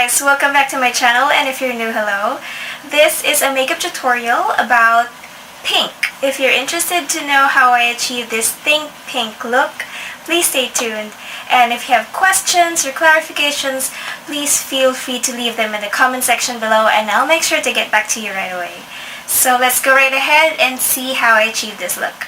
guys, welcome back to my channel, and if you're new, hello. This is a makeup tutorial about pink. If you're interested to know how I achieve this pink look, please stay tuned. And if you have questions or clarifications, please feel free to leave them in the comment section below and I'll make sure to get back to you right away. So let's go right ahead and see how I achieve this look.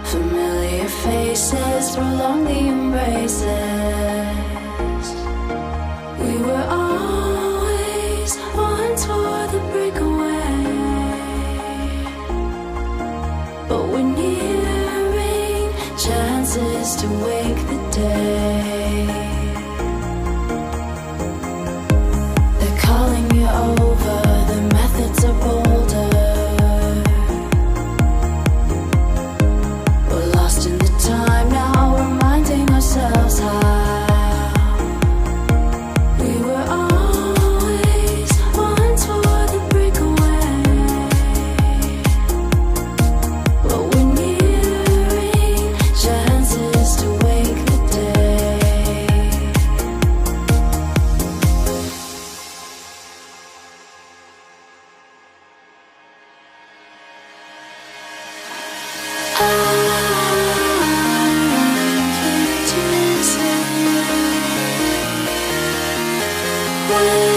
Familiar faces prolong the embraces. We were always one toward the breakaway, but we're nearing chances to wake the day. They're calling you over, the methods are bolder. Time now, reminding ourselves how we were always one toward the breakaway, but we're nearing chances to wake the day. When